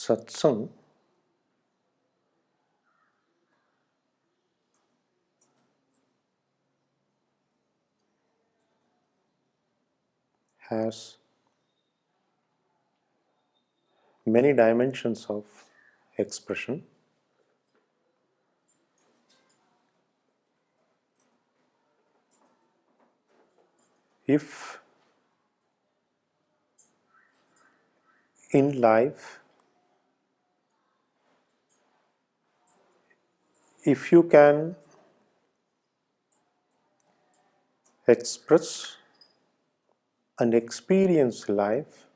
satsang has many dimensions of expression. If in life, if you can express and experience life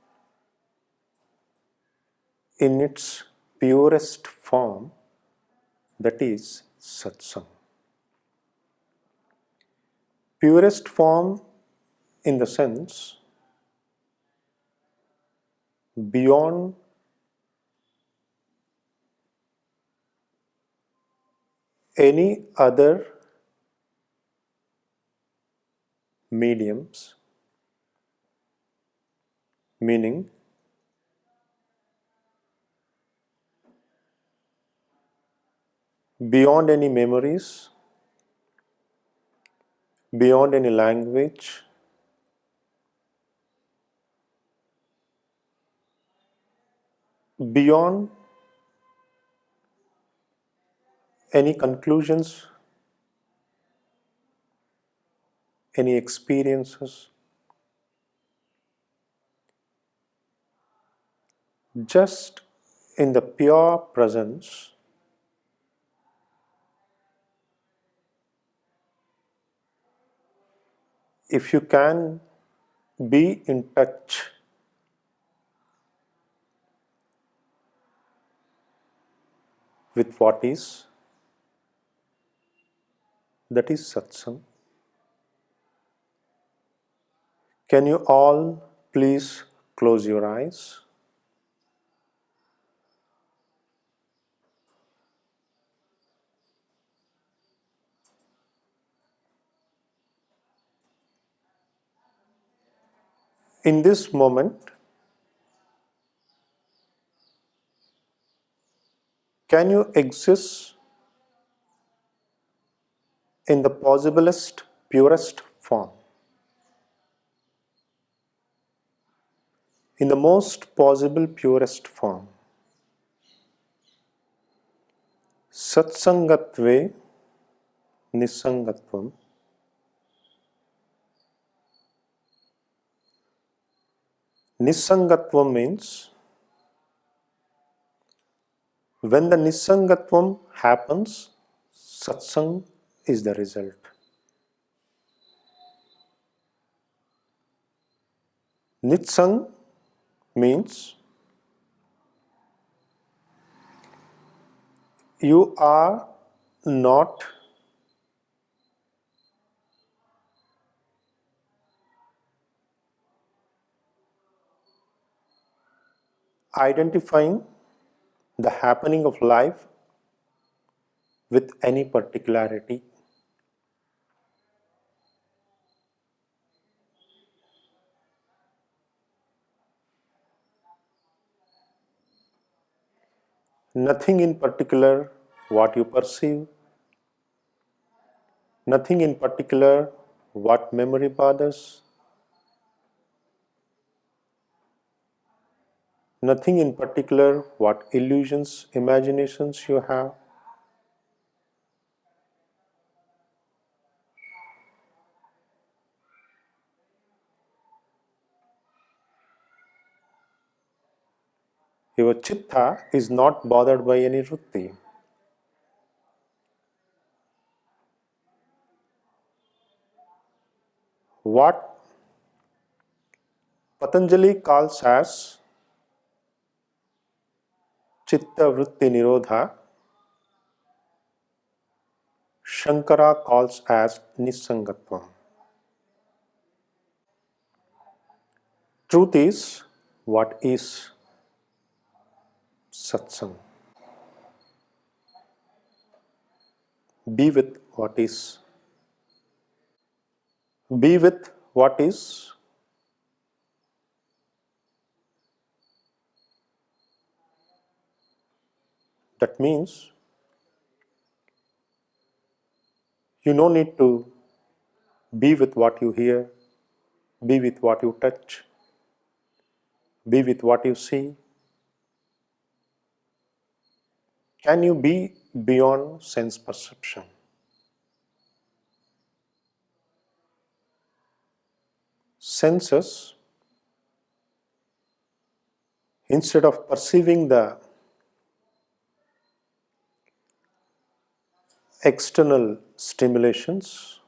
in its purest form, that is satsang. Purest form in the sense beyond any other mediums, meaning beyond any memories, beyond any language, beyond any conclusions, any experiences, just in the pure presence, if you can be in touch with what is, that is satsang. Can you all please close your eyes? In this moment, can you exist in the possiblest, purest form? In the most possible, purest form. Satsangatve nisangatvam. Nisangatvam means when the nisangatvam happens, satsang is the result. Nitsang means you are not identifying the happening of life with any particularity. Nothing in particular what you perceive, nothing in particular what memory bothers, nothing in particular what illusions, imaginations you have. Your chitta is not bothered by any vritti. What Patanjali calls as chitta vritti nirodha, Shankara calls as nisangatvam. Truth is what is satsang. Be with what is. Be with what is. That means you no need to be with what you hear, be with what you touch, be with what you see. Can you be beyond sense perception? Senses, instead of perceiving the external stimulations,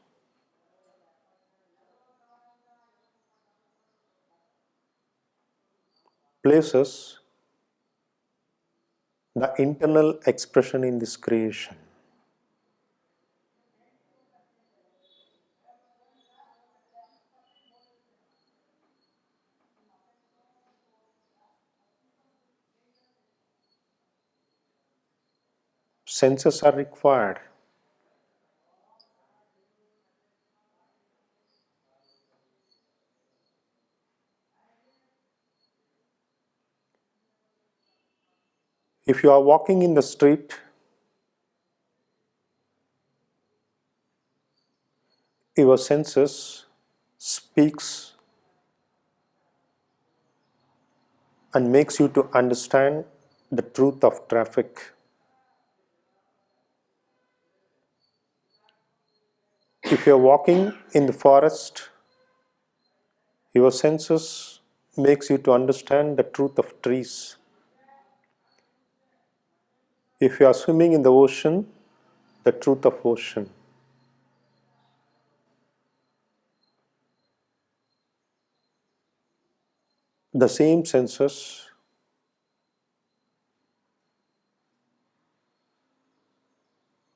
places the internal expression in this creation. Senses are required. If you are walking in the street, your senses speaks and makes you to understand the truth of traffic. If you are walking in the forest, your senses makes you to understand the truth of trees. If you are swimming in the ocean, the truth of ocean. The same senses,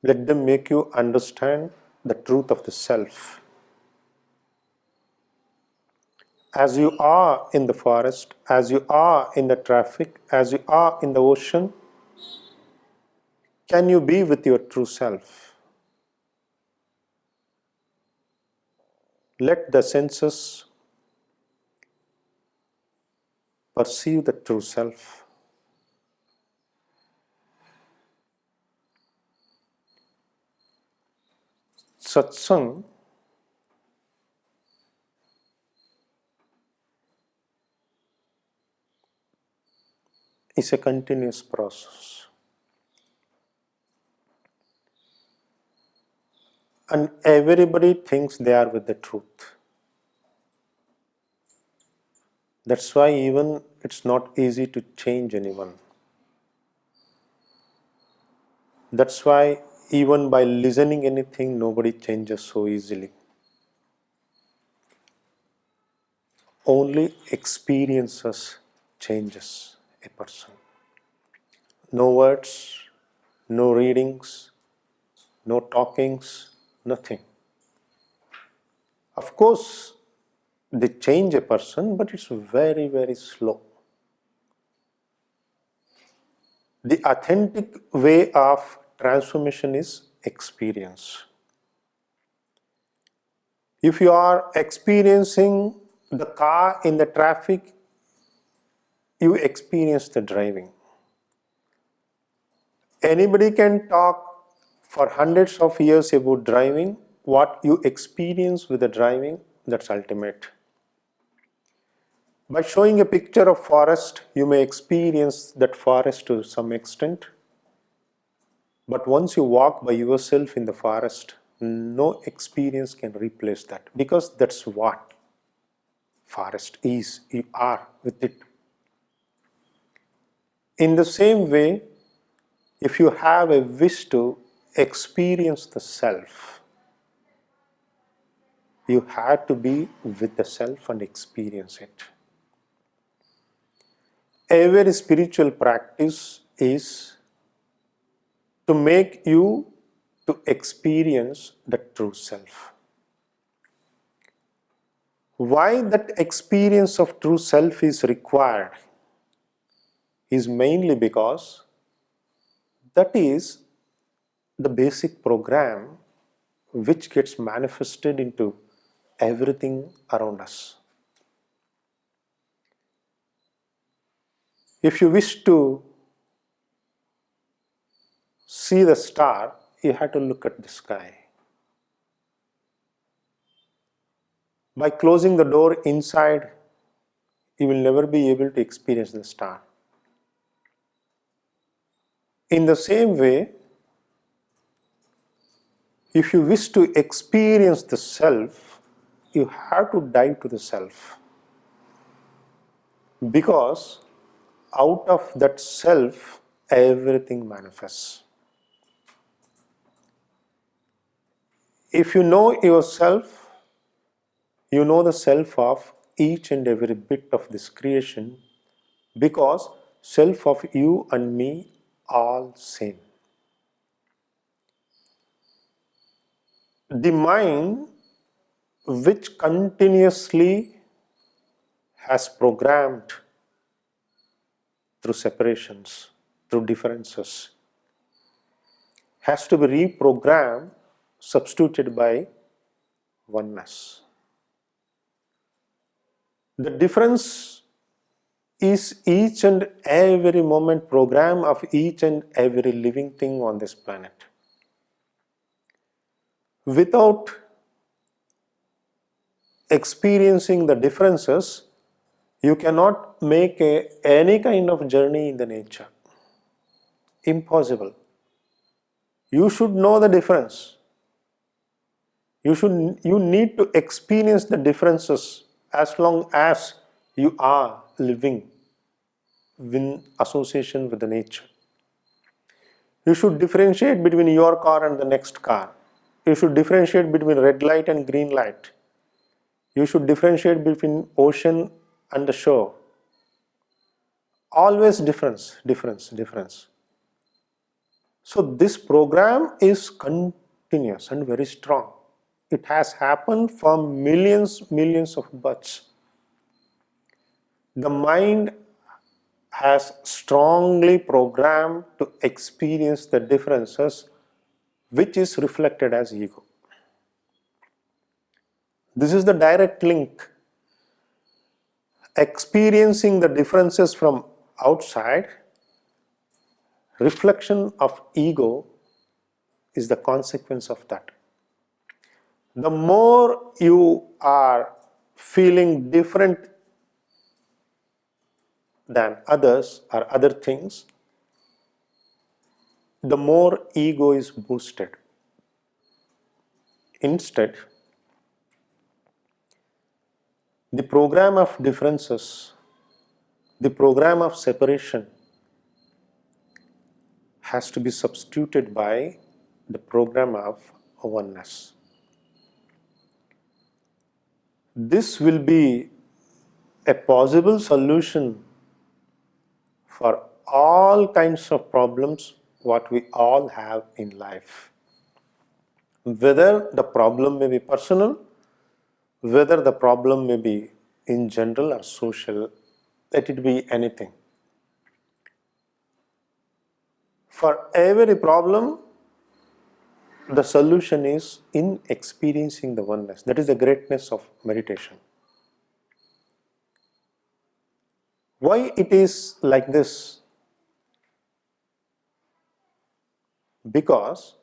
let them make you understand the truth of the self. As you are in the forest, as you are in the traffic, as you are in the ocean, can you be with your true self? Let the senses perceive the true self. Satsang is a continuous process. And everybody thinks they are with the truth. That's why even it's not easy to change anyone. That's why even by listening anything, nobody changes so easily. Only experiences changes a person. No words, no readings, no talkings, nothing. Of course, they change a person, but it's very, very slow. The authentic way of transformation is experience. If you are experiencing the car in the traffic, you experience the driving. Anybody can talk for hundreds of years about driving. What you experience with the driving, that's ultimate. By showing a picture of forest, you may experience that forest to some extent. But once you walk by yourself in the forest, no experience can replace that, because that's what forest is. You are with it. In the same way, if you have a wish to experience the self, you have to be with the self and experience it. Every spiritual practice is to make you to experience the true self. Why that experience of true self is required is mainly because that is the basic program which gets manifested into everything around us. If you wish to see the star, you have to look at the sky. By closing the door inside, you will never be able to experience the star. In the same way, if you wish to experience the self, you have to dive to the self. Because out of that self, everything manifests. If you know yourself, you know the self of each and every bit of this creation, because self of you and me all same. The mind, which continuously has programmed through separations, through differences, has to be reprogrammed, substituted by oneness. The difference is each and every moment program of each and every living thing on this planet. Without experiencing the differences, you cannot make any kind of journey in the nature. Impossible. You should know the difference. You need to experience the differences as long as you are living in association with the nature. You should differentiate between your car and the next car. You should differentiate between red light and green light. You should differentiate between ocean and the shore. Always difference, difference, difference. So this program is continuous and very strong. It has happened for millions of births. The mind has strongly programmed to experience the differences, which is reflected as ego. This is the direct link. Experiencing the differences from outside, reflection of ego is the consequence of that. The more you are feeling different than others or other things, the more ego is boosted. Instead, the program of differences, the program of separation has to be substituted by the program of oneness. This will be a possible solution for all kinds of problems what we all have in life. Whether the problem may be personal, whether the problem may be in general or social, let it be anything. For every problem, the solution is in experiencing the oneness. That is the greatness of meditation. Why it is like this? Because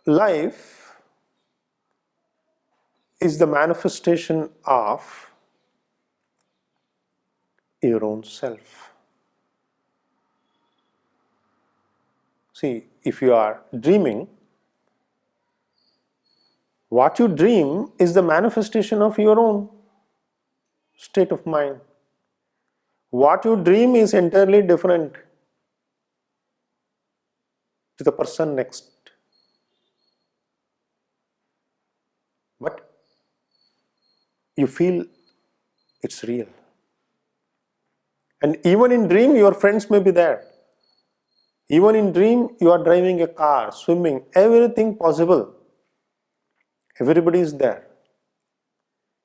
life is the manifestation of your own self. See, if you are dreaming, what you dream is the manifestation of your own state of mind. What you dream is entirely different to the person next. But you feel it's real. And even in dream, your friends may be there. Even in dream, you are driving a car, swimming, everything possible. Everybody is there.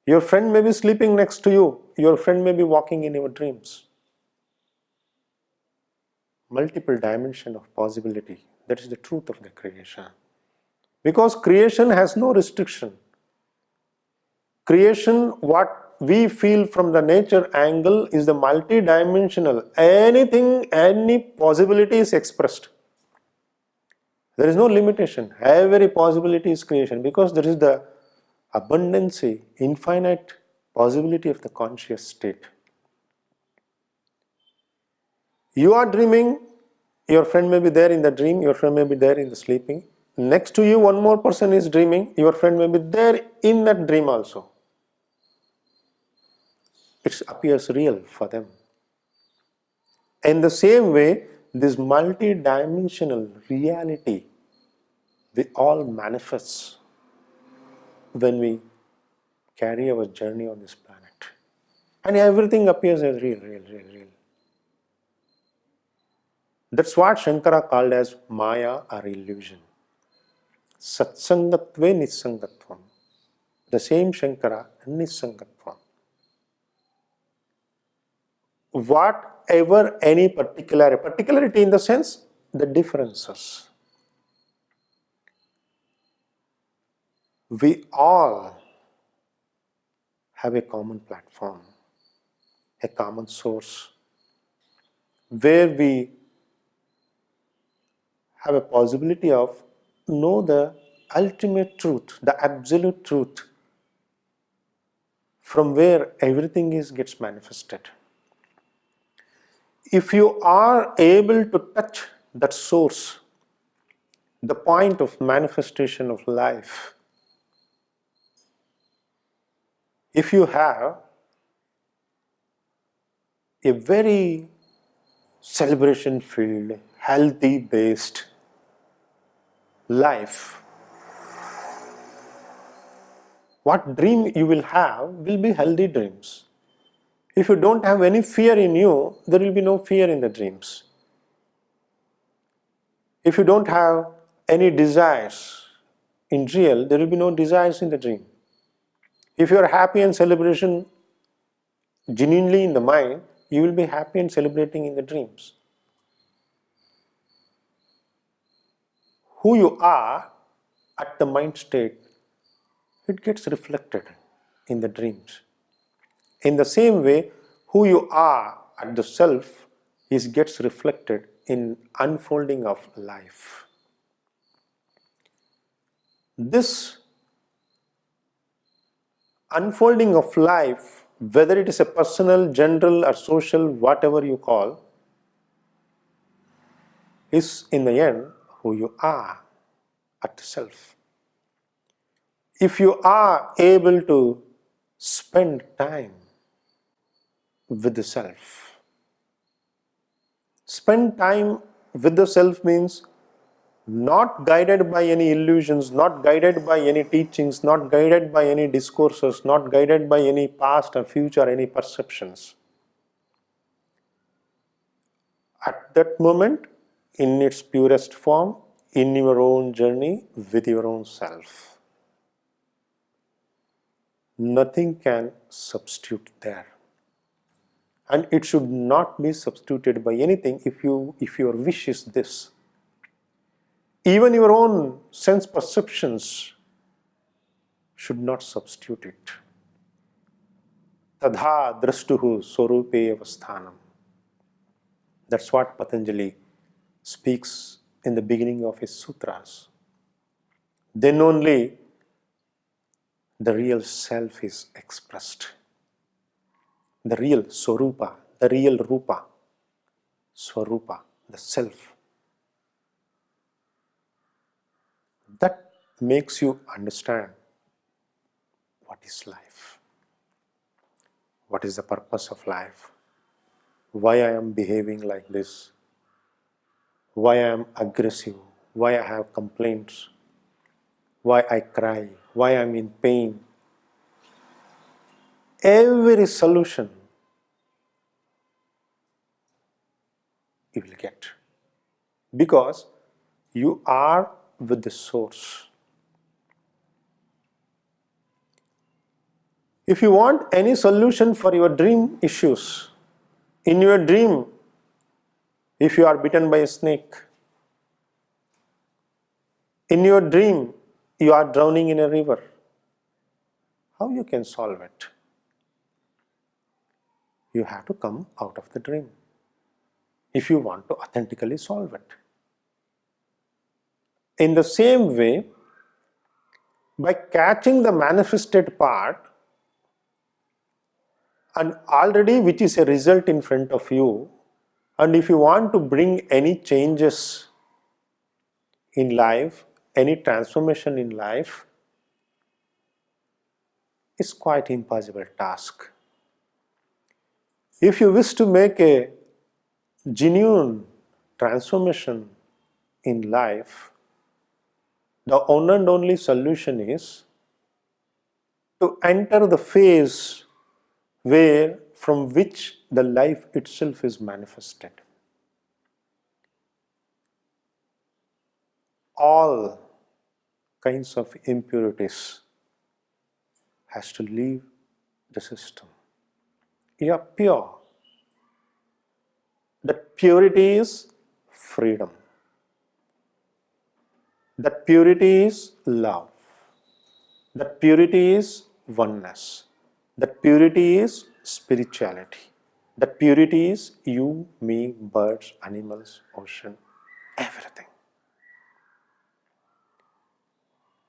Your friend may be sleeping next to you. Your friend may be walking in your dreams. Multiple dimension of possibility. That is the truth of the creation. Because creation has no restriction. Creation, what we feel from the nature angle is the multidimensional. Anything, any possibility is expressed. There is no limitation. Every possibility is creation because there is the abundancy, infinite possibility of the conscious state. You are dreaming, your friend may be there in the dream, your friend may be there in the sleeping. Next to you, one more person is dreaming, your friend may be there in that dream also. It appears real for them. In the same way, this multi-dimensional reality, we all manifests when we carry our journey on this planet. And everything appears as real. That's what Shankara called as Maya or illusion. Satsangatve Nisangatvam. The same Shankara, Nisangatvam. Whatever any particularity in the sense, the differences. We all have a common platform, a common source, where we have a possibility of know the ultimate truth, the absolute truth, from where everything gets manifested. If you are able to touch that source, the point of manifestation of life, if you have a very celebration filled, healthy based life, what dream you will have will be healthy dreams. If you don't have any fear in you, there will be no fear in the dreams. If you don't have any desires in real, there will be no desires in the dream. If you are happy and celebration genuinely in the mind, you will be happy and celebrating in the dreams. Who you are at the mind state, it gets reflected in the dreams. In the same way, who you are at the self gets reflected in unfolding of life. This unfolding of life, whether it is a personal, general or social, whatever you call, is in the end who you are at the self. If you are able to spend time with the self, spend time with the self means not guided by any illusions, not guided by any teachings, not guided by any discourses, not guided by any past or future, any perceptions. At that moment, in its purest form, in your own journey with your own self. Nothing can substitute there. And it should not be substituted by anything if your wish is this. Even your own sense perceptions should not substitute it. Tadha drashtuhu swarupe avasthanam. That's what Patanjali speaks in the beginning of his sutras. Then only the real self is expressed. The real swarupa, the real rupa, swarupa, the self. That makes you understand what is life, what is the purpose of life, why I am behaving like this, why I am aggressive, why I have complaints, why I cry, why I am in pain. Every solution you will get because you are with the source. If you want any solution for your dream issues, in your dream, if you are bitten by a snake, in your dream, you are drowning in a river, how you can solve it? You have to come out of the dream if you want to authentically solve it. In the same way, by catching the manifested part, and already which is a result in front of you, and if you want to bring any changes in life, any transformation in life, it's quite impossible task. If you wish to make a genuine transformation in life, the one and only solution is to enter the phase from which the life itself is manifested. All kinds of impurities has to leave the system. You are pure. That purity is freedom. That purity is love. That purity is oneness. That purity is spirituality. That purity is you, me, birds, animals, ocean, everything.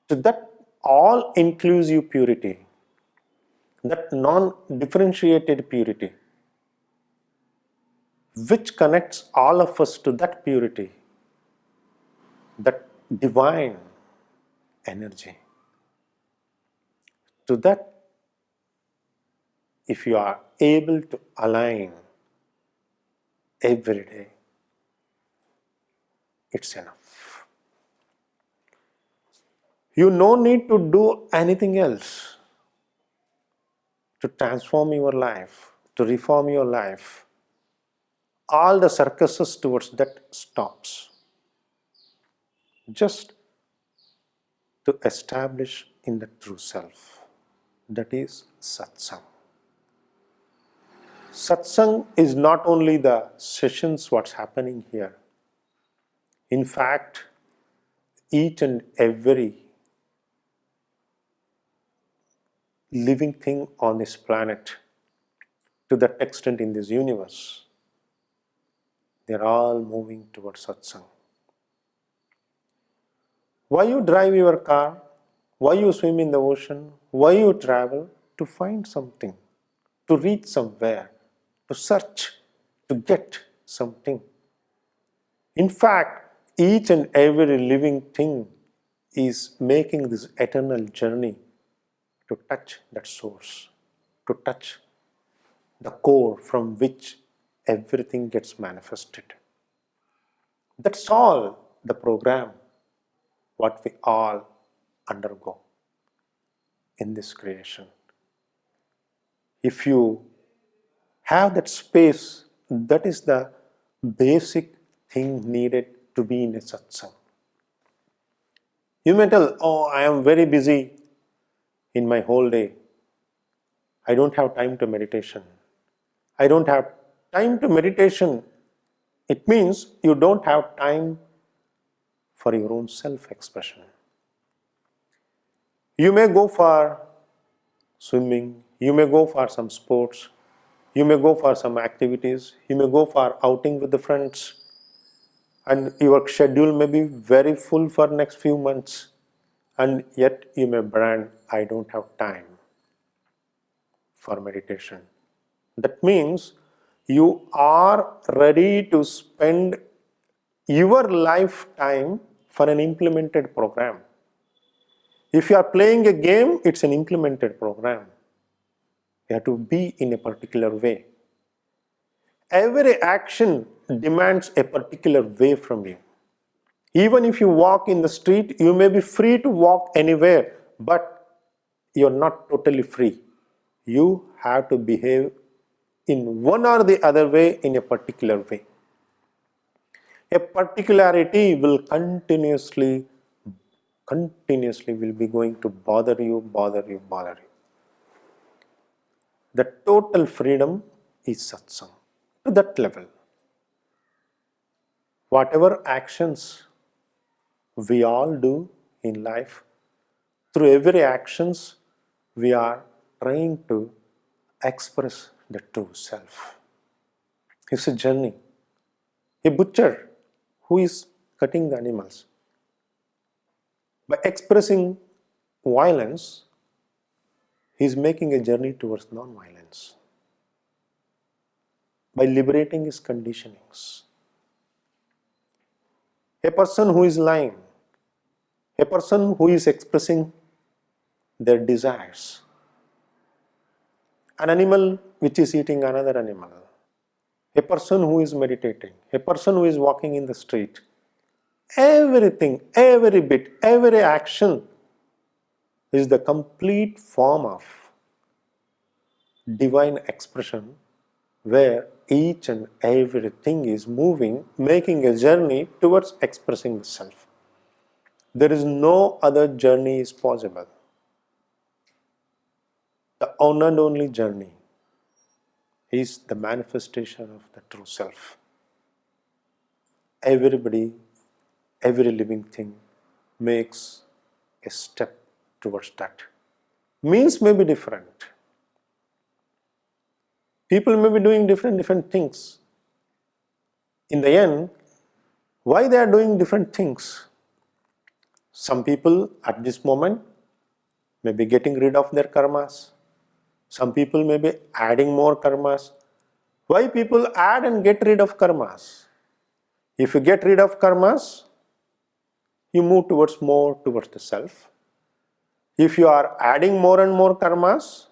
So that all-inclusive purity, that non-differentiated purity, which connects all of us to that purity, that divine energy. To that, if you are able to align every day, it's enough. You no need to do anything else to transform your life, to reform your life. All the circuses towards that stops. Just to establish in the true self. That is satsang. Satsang is not only the sessions what's happening here. In fact, each and every living thing on this planet, to that extent in this universe, they're all moving towards satsang. Why you drive your car? Why you swim in the ocean? Why you travel? To find something, to reach somewhere, to search, to get something. In fact, each and every living thing is making this eternal journey to touch that source, to touch the core from which everything gets manifested. That's all the program what we all undergo in this creation. If you have that space, that is the basic thing needed to be in a satsang. You may tell, oh, I am very busy in my whole day. I don't have time to meditation. I don't have time to meditation. It means you don't have time for your own self-expression. You may go for swimming, you may go for some sports, you may go for some activities, you may go for outing with the friends, and your schedule may be very full for next few months, and yet you may brand, I don't have time for meditation. That means you are ready to spend your lifetime for an implemented program. If you are playing a game, it's an implemented program. You have to be in a particular way. Every action demands a particular way from you. Even if you walk in the street, you may be free to walk anywhere, but you're not totally free. You have to behave in one or the other way in a particular way. A particularity will continuously will be going to bother you. The total freedom is satsang. To that level, whatever actions we all do in life, through every actions we are trying to express the true self. It's a journey. A butcher who is cutting the animals, by expressing violence, he is making a journey towards non-violence. By liberating his conditionings. A person who is lying, a person who is expressing their desires, an animal which is eating another animal, a person who is meditating, a person who is walking in the street, everything, every bit, every action is the complete form of divine expression where each and everything is moving, making a journey towards expressing the self. There is no other journey is possible. The one and only journey is the manifestation of the true self. Everybody, every living thing makes a step towards that. Means may be different. People may be doing different things. In the end, why they are doing different things? Some people at this moment may be getting rid of their karmas. Some people may be adding more karmas. Why people add and get rid of karmas? If you get rid of karmas, you move towards the self. If you are adding more and more karmas,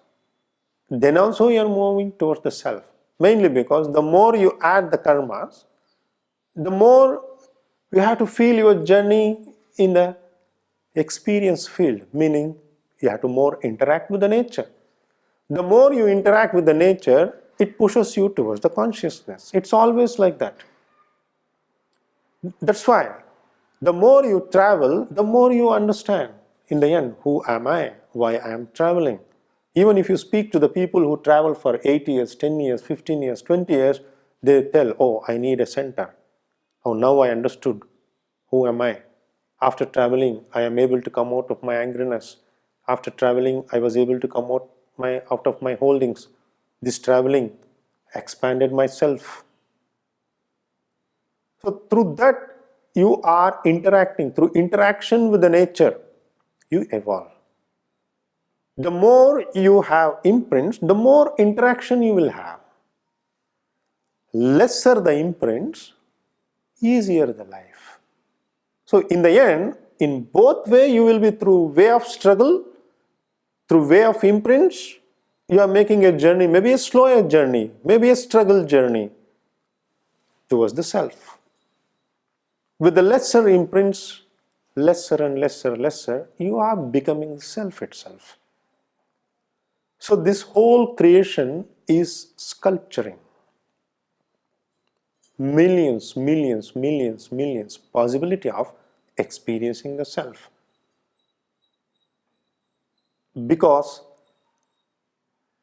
then also you are moving towards the self. Mainly because the more you add the karmas, the more you have to feel your journey in the experience field, meaning you have to more interact with the nature. The more you interact with the nature, it pushes you towards the consciousness. It's always like that. That's why the more you travel, the more you understand in the end, who am I, why I am traveling. Even if you speak to the people who travel for 8 years, 10 years, 15 years, 20 years, they tell, oh, I need a center. Oh, now I understood. Who am I? After traveling, I am able to come out of my angriness. After traveling, I was able to come out of my holdings. This traveling expanded myself. So through that, you are interacting. Through interaction with the nature, you evolve. The more you have imprints, the more interaction you will have. Lesser the imprints, easier the life. So in the end, in both way, you will be through way of struggle, through way of imprints, you are making a journey, maybe a slower journey, maybe a struggle journey towards the self. With the lesser imprints, lesser and lesser, you are becoming the self itself. So this whole creation is sculpturing. Millions possibility of experiencing the self. Because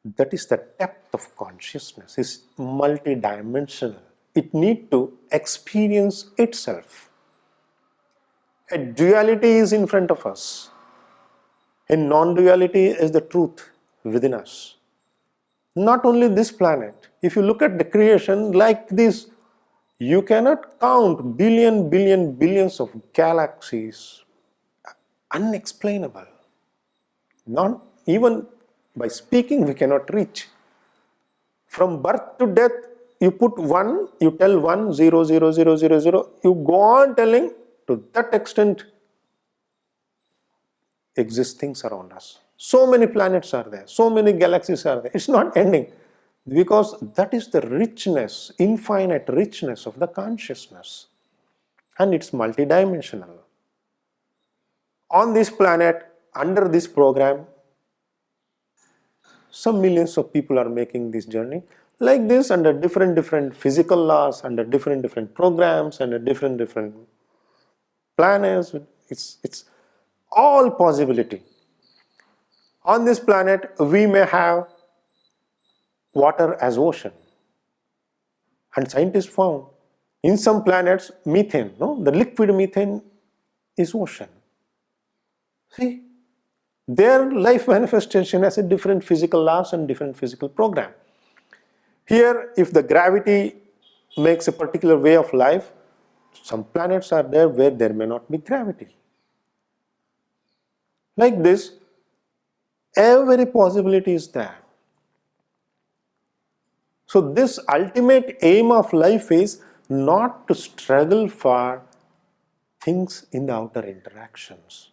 that is the depth of consciousness, is multidimensional. It needs to experience itself. A duality is in front of us. A non-duality is the truth within us. Not only this planet. If you look at the creation like this, you cannot count billions of galaxies. Unexplainable. Not even by speaking we cannot reach. From birth to death, you put 1, you tell 1, 0, 0, 0, 0, 0. You go on telling to that extent exist things around us. So many planets are there, so many galaxies are there. It's not ending. Because that is the richness, infinite richness of the consciousness. And it's multidimensional. On this planet, under this program, some millions of people are making this journey. Like this, under different physical laws, under different programs, under different planets. It's all possibility. On this planet, we may have water as ocean. And scientists found in some planets methane, the liquid methane is ocean. See, their life manifestation has a different physical laws and different physical program. Here, if the gravity makes a particular way of life, some planets are there where there may not be gravity. Like this, every possibility is there. So this ultimate aim of life is not to struggle for things in the outer interactions.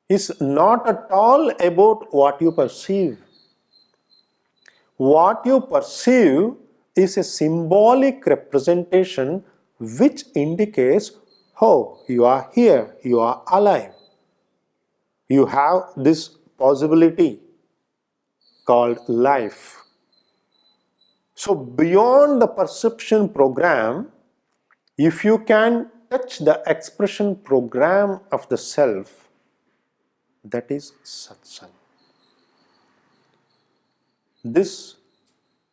It's not at all about what you perceive. What you perceive is a symbolic representation which indicates, oh, you are here, you are alive. You have this possibility called life. So beyond the perception program, if you can touch the expression program of the self, that is satsang. This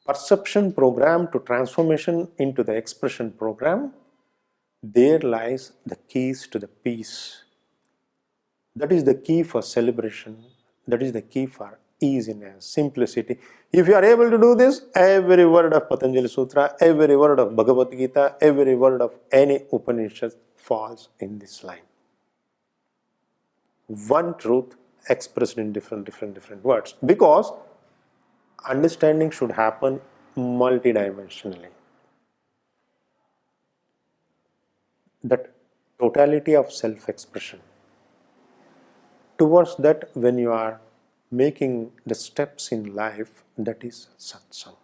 perception program to transformation into the expression program, there lies the keys to the peace. That is the key for celebration. That is the key for easiness, simplicity. If you are able to do this, every word of Patanjali Sutra, every word of Bhagavad Gita, every word of any Upanishad falls in this line. One truth expressed in different words. Because understanding should happen multidimensionally. That totality of self-expression. Towards that, when you are making the steps in life, that is satsang.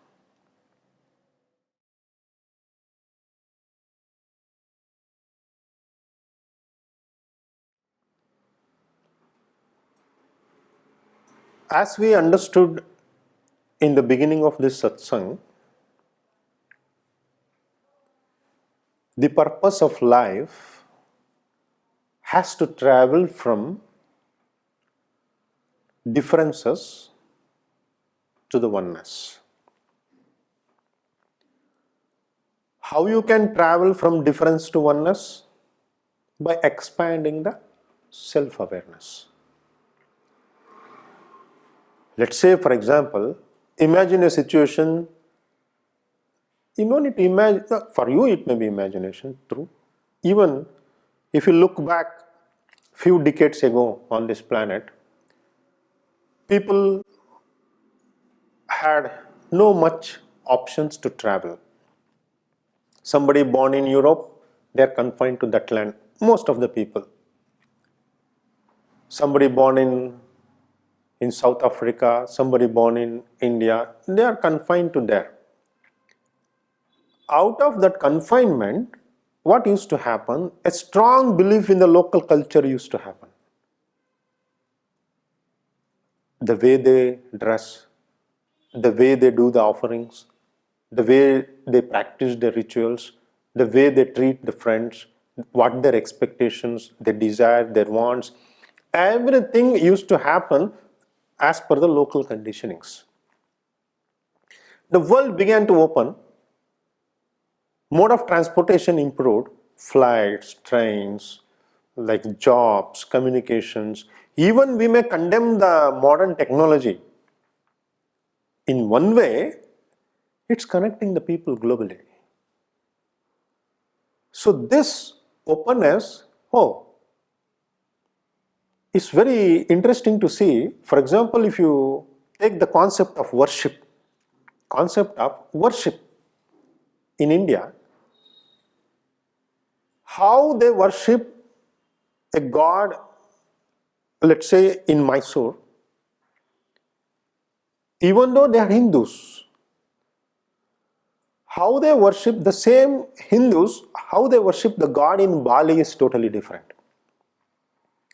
As we understood in the beginning of this satsang, the purpose of life has to travel from differences to the oneness. How you can travel from difference to oneness? By expanding the self-awareness. Let's say, for example, imagine a situation. You don't need to imagine, for you it may be imagination, true. Even if you look back few decades ago on this planet, people had no much options to travel. Somebody born in Europe, they are confined to that land, most of the people. Somebody born in South Africa, somebody born in India, they are confined to there. Out of that confinement, what used to happen? A strong belief in the local culture used to happen. The way they dress, the way they do the offerings, the way they practice their rituals, the way they treat the friends, what their expectations, their desire, their wants, everything used to happen as per the local conditionings. The world began to open. Mode of transportation improved, flights, trains, like jobs, communications. Even we may condemn the modern technology. In one way, it's connecting the people globally. So this openness, it's very interesting to see. For example, if you take the concept of worship in India, how they worship a god, let's say in Mysore, even though they are Hindus, how they worship the same Hindus, how they worship the god in Bali is totally different.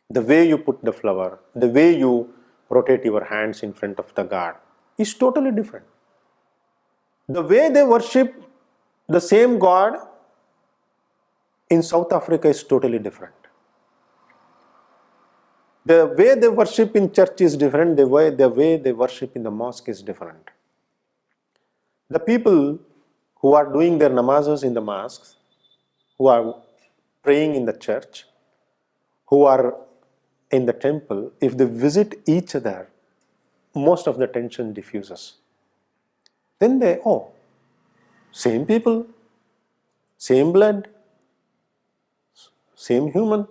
The way you put the flower, the way you rotate your hands in front of the god is totally different. The way they worship the same god in South Africa is totally different. The way they worship in church is different, the way they worship in the mosque is different. The people who are doing their namazes in the mosques, who are praying in the church, who are in the temple, if they visit each other, most of the tension diffuses. Then same people, same blood, same human,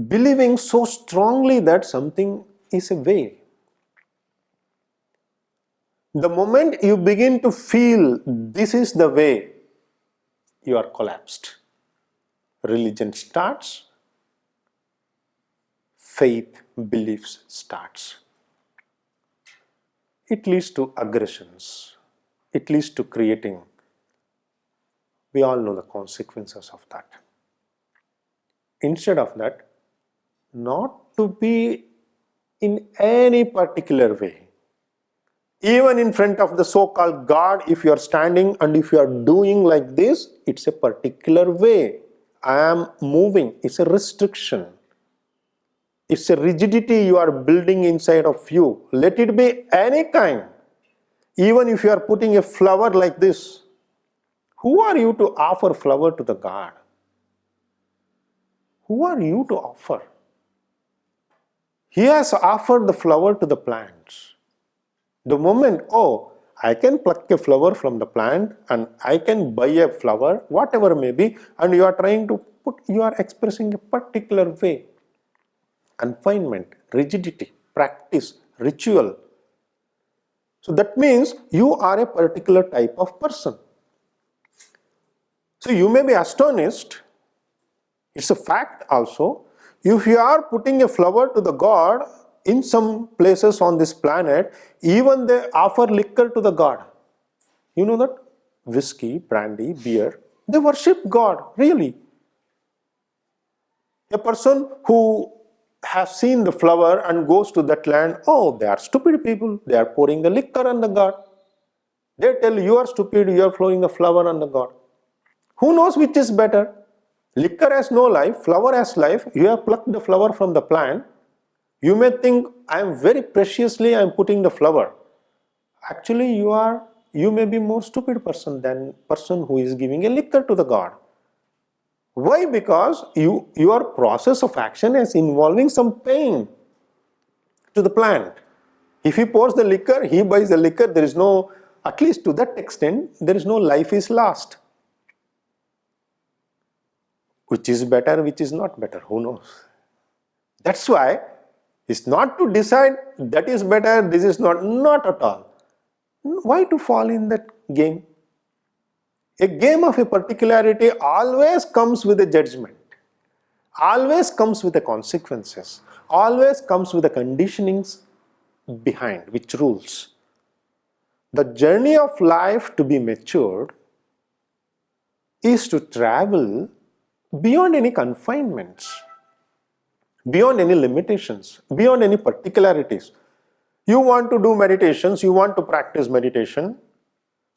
believing so strongly that something is a way. The moment you begin to feel this is the way, you are collapsed. Religion starts, faith, beliefs starts. It leads to aggressions. It leads to creating. We all know the consequences of that. Instead of that, not to be in any particular way. Even in front of the so-called God, if you are standing and if you are doing like this, it's a particular way. I am moving. It's a restriction. It's a rigidity you are building inside of you. Let it be any kind. Even if you are putting a flower like this, who are you to offer flower to the God? Who are you to offer? He has offered the flower to the plants. The moment, I can pluck a flower from the plant and I can buy a flower, whatever may be, and you are trying to you are expressing a particular way. Confinement, rigidity, practice, ritual. So that means you are a particular type of person. So you may be astonished, it's a fact also, if you are putting a flower to the God in some places on this planet, even they offer liquor to the God. You know that? Whiskey, brandy, beer, they worship God, really. A person who has seen the flower and goes to that land, they are stupid people, they are pouring the liquor on the God. They tell you are stupid, you are throwing the flower on the God. Who knows which is better? Liquor has no life, flower has life. You have plucked the flower from the plant. You may think, I am very preciously I am putting the flower. Actually, you may be more stupid person than person who is giving a liquor to the God. Why? Because your process of action is involving some pain to the plant. If he pours the liquor, he buys the liquor, there is no, at least to that extent, there is no life is lost. Which is better, which is not better, who knows? That's why it's not to decide that is better, this is not at all. Why to fall in that game? A game of a particularity always comes with a judgment, always comes with the consequences, always comes with the conditionings behind, which rules. The journey of life to be matured is to travel beyond any confinements, beyond any limitations, beyond any particularities. You want to do meditations, you want to practice meditation,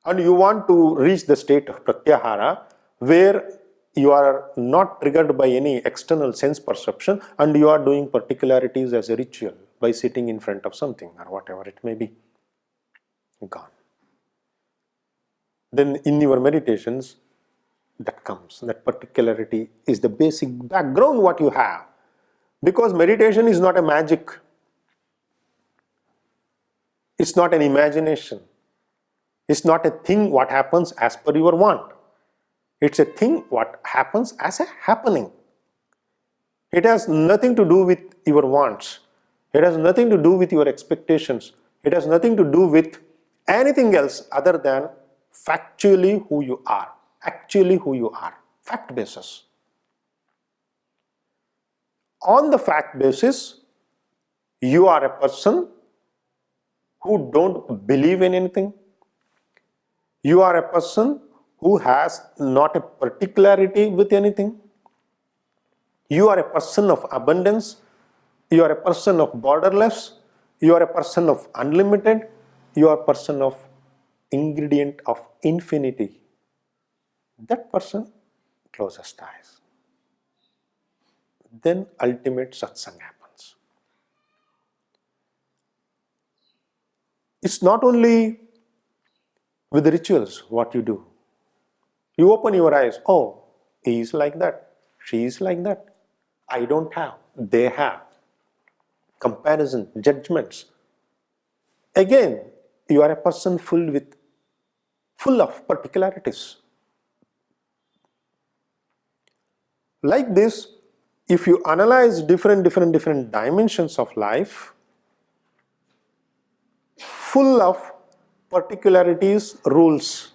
and you want to reach the state of pratyahara, where you are not triggered by any external sense perception, and you are doing particularities as a ritual by sitting in front of something or whatever it may be. Gone. Then in your meditations, that comes, that particularity is the basic background what you have. Because meditation is not a magic. It's not an imagination. It's not a thing what happens as per your want. It's a thing what happens as a happening. It has nothing to do with your wants. It has nothing to do with your expectations. It has nothing to do with anything else other than factually who you are. Actually who you are. Fact basis. On the fact basis, you are a person who don't believe in anything. You are a person who has not a particularity with anything. You are a person of abundance. You are a person of borderless. You are a person of unlimited. You are a person of ingredient of infinity. That person closes eyes. Then ultimate satsang happens. It's not only with the rituals what you do. You open your eyes, he is like that, she is like that. I don't have, they have. Comparison, judgments. Again, you are a person full of particularities. Like this, if you analyze different dimensions of life, full of particularities, rules.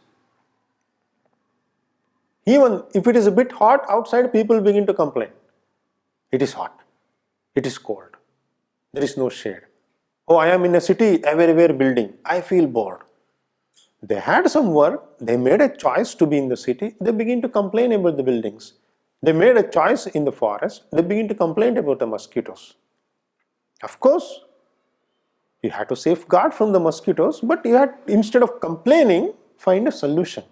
Even if it is a bit hot outside, people begin to complain. It is hot. It is cold. There is no shade. Oh, I am in a city, everywhere building. I feel bored. They had some work. They made a choice to be in the city. They begin to complain about the buildings. They made a choice in the forest. They begin to complain about the mosquitoes. Of course, you had to safeguard from the mosquitoes, but you had, instead of complaining, find a solution.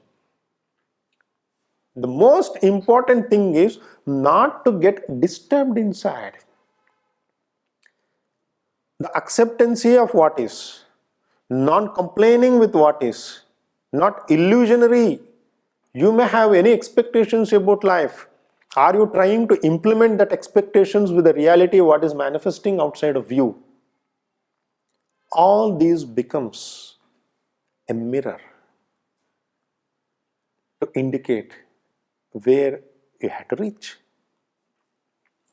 The most important thing is not to get disturbed inside. The acceptance of what is, non-complaining with what is, not illusionary. You may have any expectations about life. Are you trying to implement that expectations with the reality what is manifesting outside of you? All these becomes a mirror to indicate where you had to reach.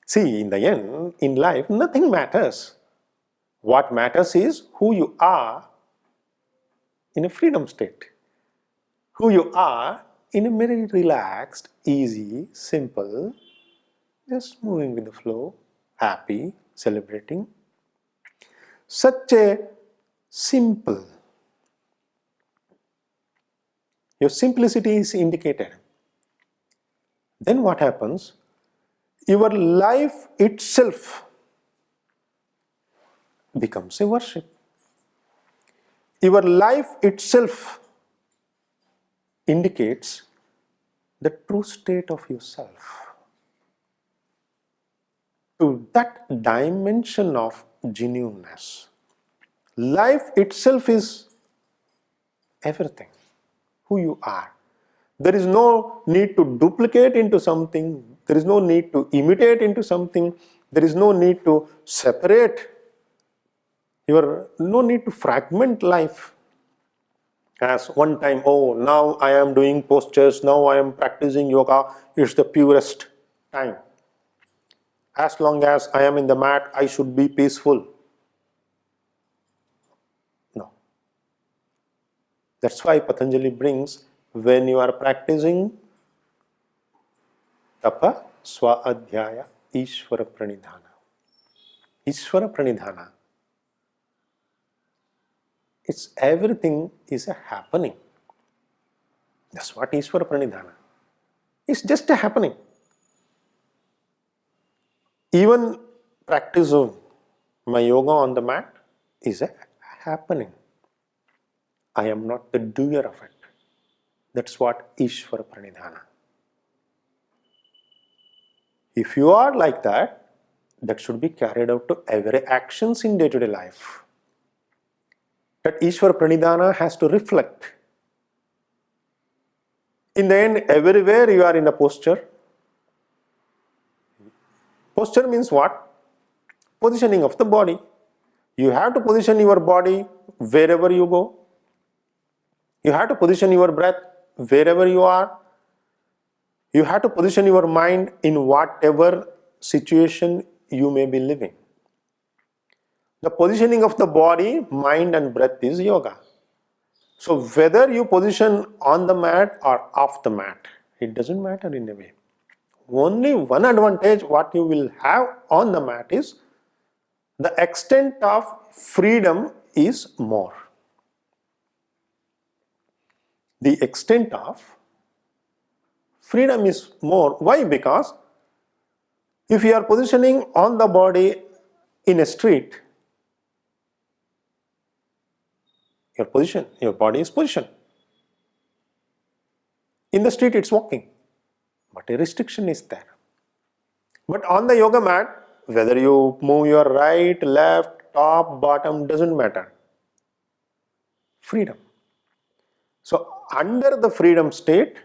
See, in the end, in life, nothing matters. What matters is who you are in a freedom state. Who you are in a very relaxed, easy, simple, just moving with the flow, happy, celebrating. Such a simple. Your simplicity is indicated. Then what happens? Your life itself becomes a worship. Your life itself indicates the true state of yourself. To that dimension of genuineness. Life itself is everything, who you are. There is no need to duplicate into something. There is no need to imitate into something. There is no need to separate. No need to fragment life. As one time, oh, now I am doing postures, now I am practicing yoga, it's the purest time. As long as I am in the mat, I should be peaceful. No. That's why Patanjali brings, when you are practicing tapa, swa-adhyaya, Ishvara pranidhana. Ishvara pranidhana. It's everything is a happening. That's what Ishvara pranidhana. It's just a happening. Even practice of my yoga on the mat is a happening. I am not the doer of it. That's what Ishvara pranidhana. If you are like that, that should be carried out to every actions in day-to-day life. That Ishvara pranidhana has to reflect. In the end, everywhere you are in a posture. Posture means what? Positioning of the body. You have to position your body wherever you go. You have to position your breath wherever you are. You have to position your mind in whatever situation you may be living. The positioning of the body, mind and breath is yoga. So whether you position on the mat or off the mat, it doesn't matter in a way. Only one advantage what you will have on the mat is the extent of freedom is more. The extent of freedom is more. Why? Because if you are positioning on the body in a street, your body is positioned. In the street it's walking, but a restriction is there. But on the yoga mat, whether you move your right, left, top, bottom, doesn't matter. Freedom. So under the freedom state,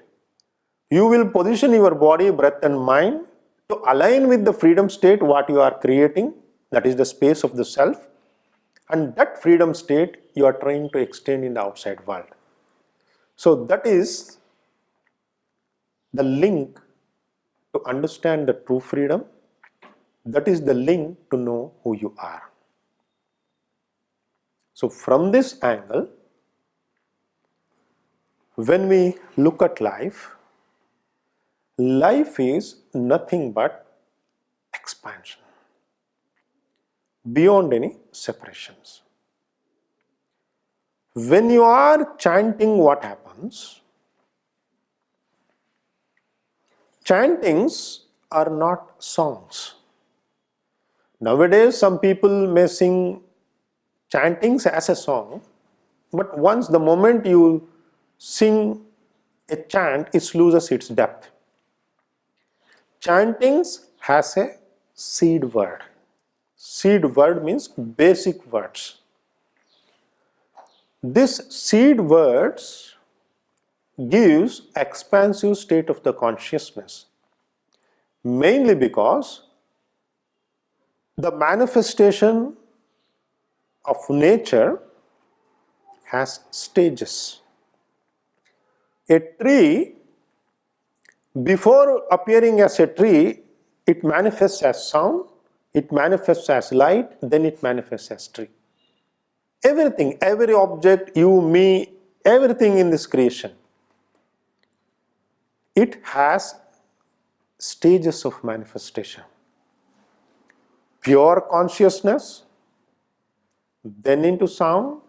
you will position your body, breath and mind to align with the freedom state what you are creating, that is the space of the self. And that freedom state you are trying to extend in the outside world. So that is the link to understand the true freedom. That is the link to know who you are. So from this angle, when we look at life, life is nothing but expansion, beyond any separations. When you are chanting, what happens? Chantings are not songs. Nowadays, some people may sing chantings as a song, but once the moment you sing a chant, it loses its depth. Chantings has a seed word. Seed word means basic words. This seed words gives expansive state of the consciousness, mainly because the manifestation of nature has stages. A tree, before appearing as a tree, it manifests as sound, it manifests as light, then it manifests as tree. Everything, every object, you, me, everything in this creation, it has stages of manifestation. Pure consciousness, then into sound,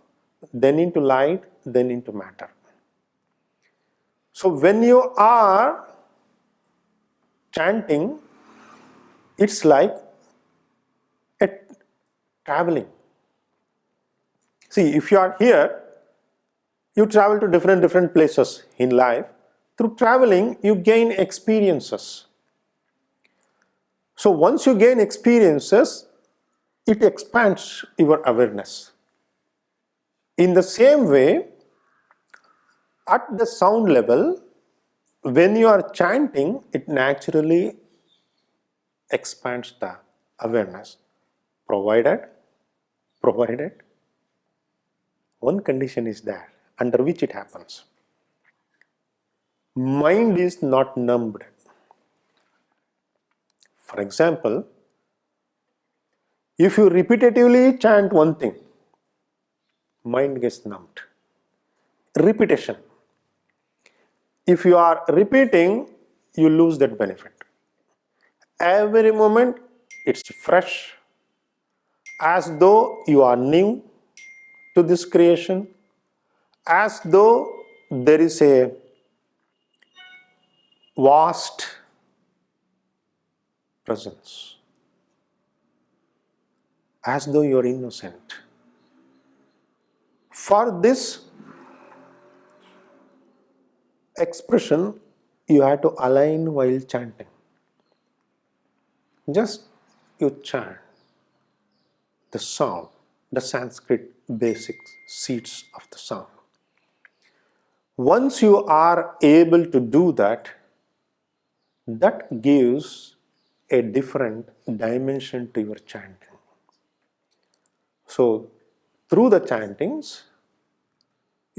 then into light, then into matter. So when you are chanting, it's like a traveling. See, if you are here, you travel to different places in life. Through traveling, you gain experiences. So once you gain experiences, it expands your awareness. In the same way, at the sound level, when you are chanting, it naturally expands the awareness, provided one condition is there, under which it happens. Mind is not numbed. For example, if you repetitively chant one thing, mind gets numbed. Repetition. If you are repeating, you lose that benefit. Every moment it's fresh, as though you are new to this creation, as though there is a vast presence, as though you are innocent. For this expression, you have to align while chanting. Just you chant the sound, the Sanskrit basic seeds of the sound. Once you are able to do that, that gives a different dimension to your chanting. So, through the chantings,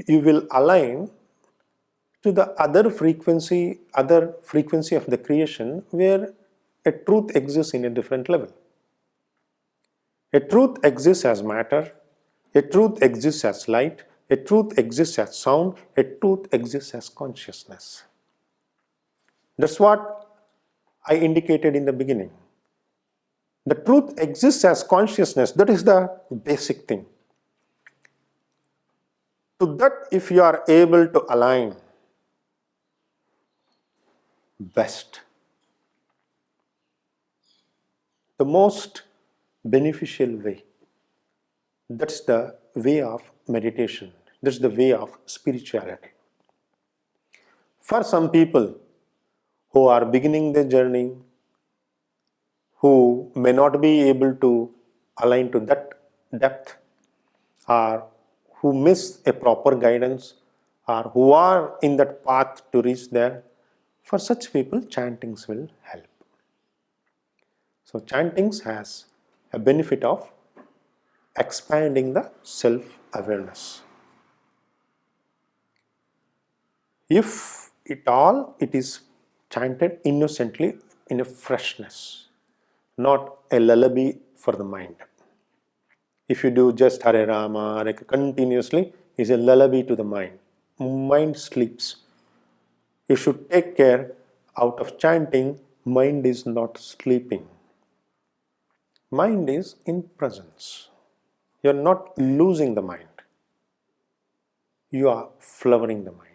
you will align to the other frequency of the creation where a truth exists in a different level. A truth exists as matter, a truth exists as light, a truth exists as sound, a truth exists as consciousness. That's what I indicated in the beginning. The truth exists as consciousness, that is the basic thing. To that, if you are able to align best, the most beneficial way, that's the way of meditation, that's the way of spirituality. For some people who are beginning their journey, who may not be able to align to that depth, or who miss a proper guidance, or who are in that path to reach there, for such people, chantings will help. So chantings has a benefit of expanding the self-awareness. If it is chanted innocently in a freshness, not a lullaby for the mind. If you do just Hare Rama continuously, is a lullaby to the mind. Mind sleeps. You should take care. Out of chanting, mind is not sleeping. Mind is in presence. You are not losing the mind. You are flowering the mind.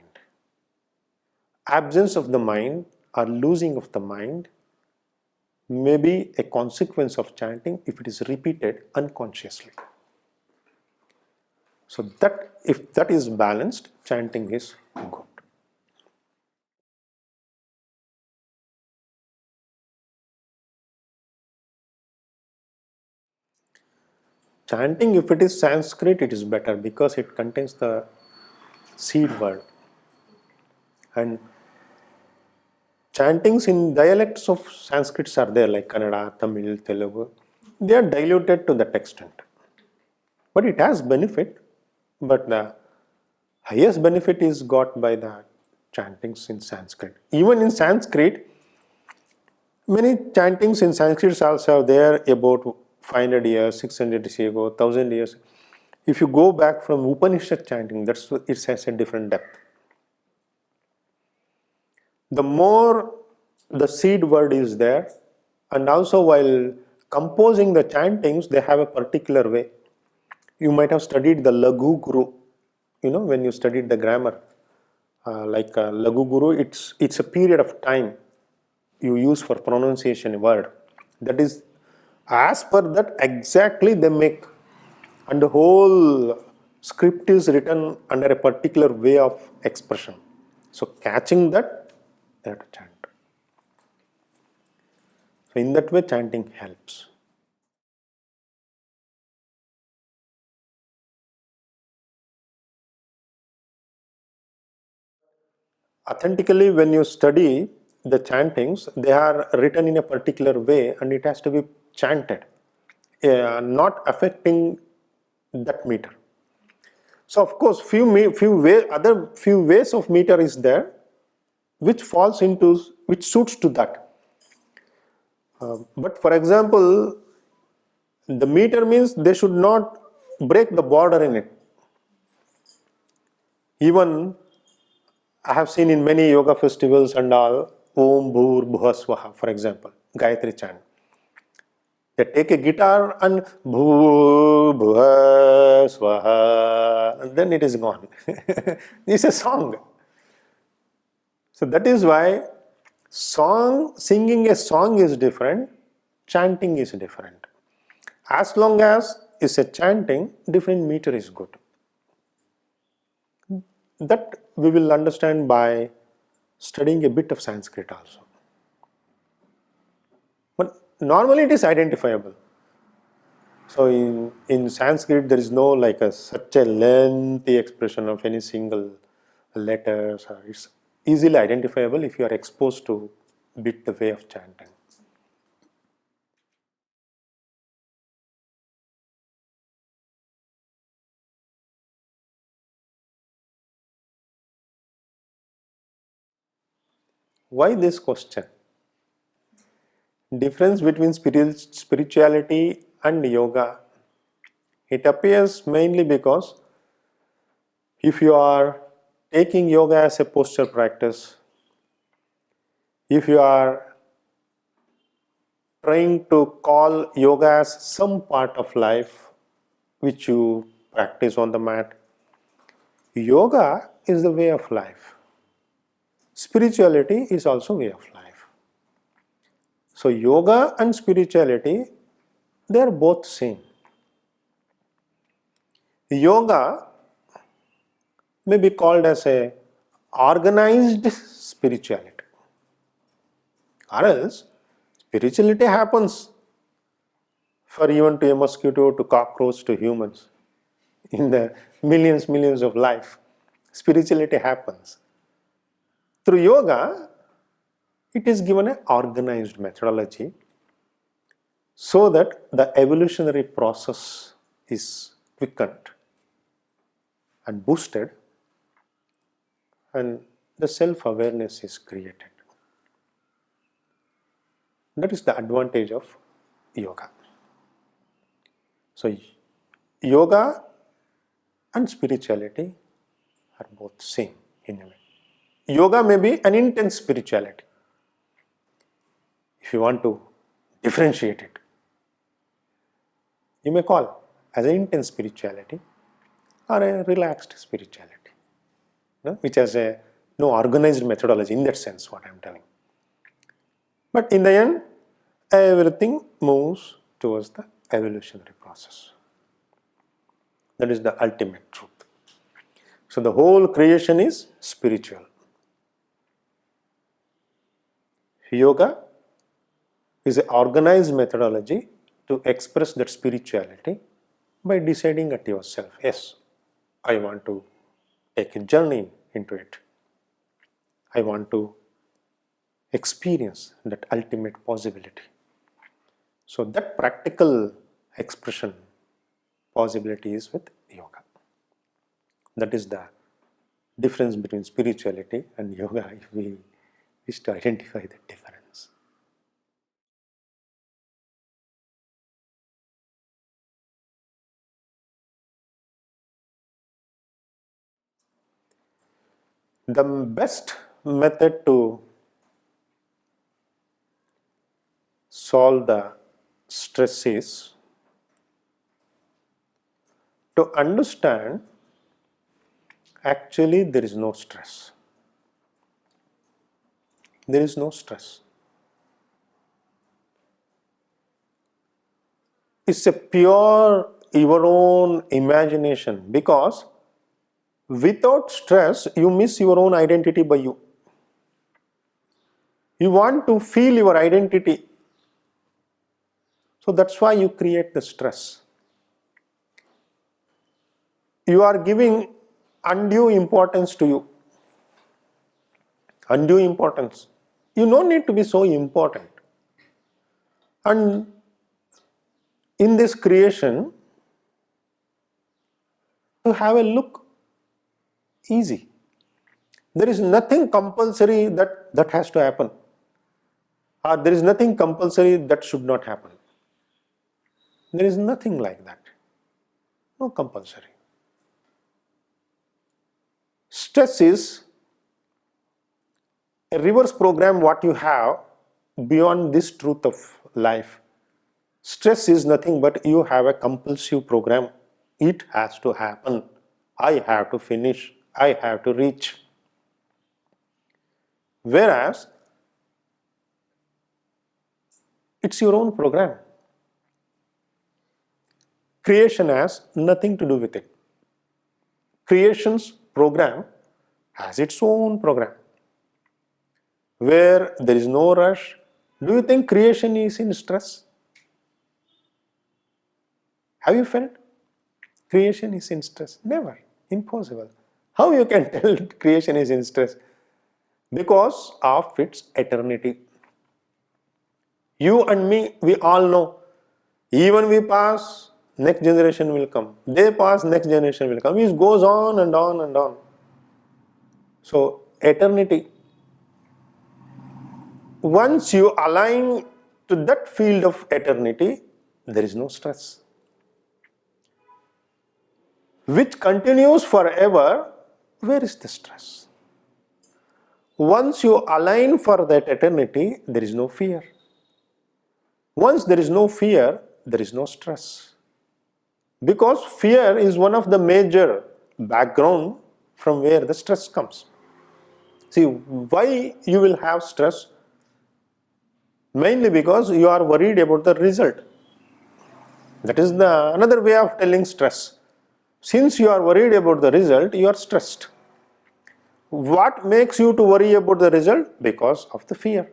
Absence of the mind or losing of the mind may be a consequence of chanting if it is repeated unconsciously. So that if that is balanced, chanting is good. Chanting, if it is Sanskrit, it is better because it contains the seed word. And chantings in dialects of Sanskrits are there, like Kannada, Tamil, Telugu. They are diluted to that extent. But it has benefit, but the highest benefit is got by the chantings in Sanskrit. Even in Sanskrit, many chantings in Sanskrit also are there about 500 years, 600 years ago, 1000 years. If you go back from Upanishad chanting, it has a different depth. The more the seed word is there, and also while composing the chantings, they have a particular way. You might have studied the Lagu Guru, when you studied the grammar. Lagu Guru, it's a period of time you use for pronunciation a word. That is, as per that exactly they make. And the whole script is written under a particular way of expression. So catching that, they have to chant. So in that way, chanting helps. Authentically, when you study the chantings, they are written in a particular way and it has to be chanted, not affecting that meter. So of course, few ways of meter is there, which suits to that. But for example, the meter means they should not break the border in it. Even I have seen in many yoga festivals and all, Om Bhur Bhuva Swaha, for example, Gayatri chant. They take a guitar and Bhur Bhuva Swaha, and then it is gone. It's a song. So that is why singing a song is different, chanting is different. As long as it's a chanting, different meter is good. That we will understand by studying a bit of Sanskrit also. But normally it is identifiable. So in Sanskrit there is no such a lengthy expression of any single letters. It's easily identifiable if you are exposed to bit the way of chanting. Why this question? Difference between spirituality and yoga. It appears mainly because if you are taking yoga as a posture practice, if you are trying to call yoga as some part of life which you practice on the mat, yoga is the way of life. Spirituality is also way of life. So yoga and spirituality, they are both same. Yoga may be called as a organized spirituality. Or else, spirituality happens for even to a mosquito, to cockroach, to humans. In the millions of life, spirituality happens. Through yoga, it is given an organized methodology so that the evolutionary process is quickened and boosted, and the self-awareness is created. That is the advantage of yoga. So yoga and spirituality are both same in a way. Yoga may be an intense spirituality, if you want to differentiate it. You may call as an intense spirituality or a relaxed spirituality, which has no organized methodology in that sense, what I am telling. But in the end, everything moves towards the evolutionary process. That is the ultimate truth. So the whole creation is spiritual. Yoga is an organized methodology to express that spirituality by deciding at yourself, yes, I want to take a journey into it. I want to experience that ultimate possibility. So that practical expression possibility is with yoga. That is the difference between spirituality and yoga, if we wish to identify the difference. The best method to solve the stress is to understand actually there is no stress. There is no stress. It's a pure your own imagination, because without stress you miss your own identity by you. You want to feel your identity. So that's why you create the stress. You are giving undue importance to you. Undue importance. You don't need to be so important. And in this creation, to have a look easy. There is nothing compulsory that has to happen. Or there is nothing compulsory that should not happen. There is nothing like that. No compulsory. Stress is a reverse program what you have beyond this truth of life. Stress is nothing but you have a compulsive program. It has to happen. I have to finish. I have to reach. Whereas it's your own program. Creation has nothing to do with it. Creation's program has its own program, where there is no rush. Do you think creation is in stress? Have you felt creation is in stress? Never. Impossible. How you can tell creation is in stress? Because of its eternity. You and me, we all know, even we pass, next generation will come. They pass, next generation will come. It goes on and on and on. So, eternity. Once you align to that field of eternity, there is no stress. Which continues forever, where is the stress? Once you align for that eternity, there is no fear. Once there is no fear, there is no stress. Because fear is one of the major background from where the stress comes. See, why you will have stress? Mainly because you are worried about the result. That is another way of telling stress. Since you are worried about the result, you are stressed. What makes you to worry about the result? Because of the fear.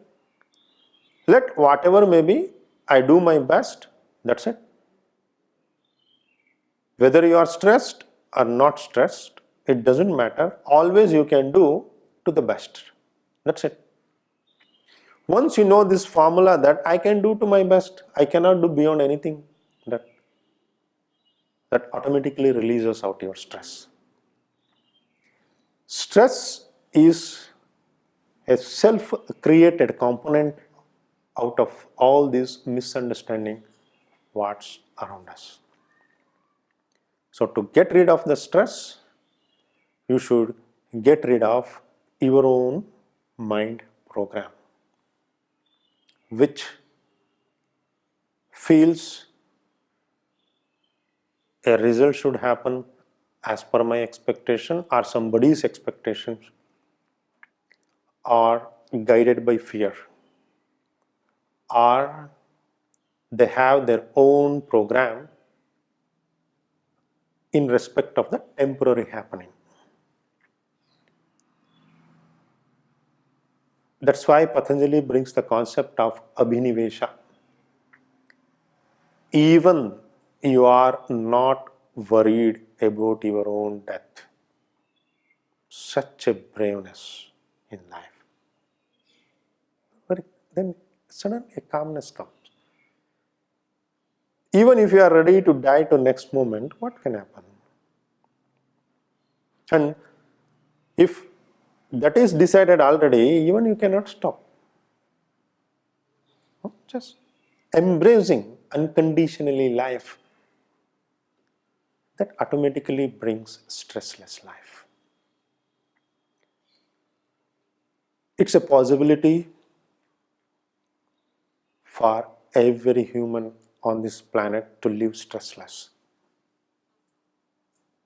Let whatever may be, I do my best, that's it. Whether you are stressed or not stressed, it doesn't matter. Always you can do to the best. That's it. Once you know this formula that I can do to my best, I cannot do beyond anything, that's that automatically releases out your stress. Stress is a self-created component out of all these misunderstanding what's around us. So to get rid of the stress, you should get rid of your own mind program, which feels a result should happen as per my expectation or somebody's expectations, or guided by fear, or they have their own program in respect of the temporary happening. That's why Patanjali brings the concept of abhinivesha. Even you are not worried about your own death. Such a braveness in life. But then suddenly a calmness comes. Even if you are ready to die to next moment, what can happen? And if that is decided already, even you cannot stop. Just embracing unconditionally life, that automatically brings stressless life. It's a possibility for every human on this planet to live stressless.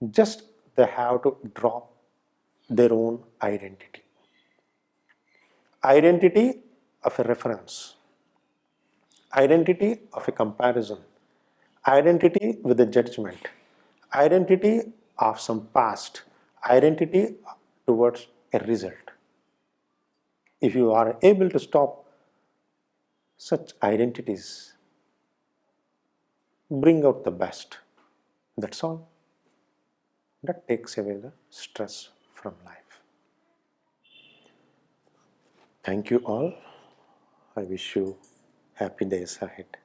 Just they have to drop their own identity. Identity of a reference. Identity of a comparison. Identity with a judgment. Identity of some past. Identity towards a result. If you are able to stop such identities, bring out the best. That's all. That takes away the stress from life. Thank you all. I wish you happy days ahead.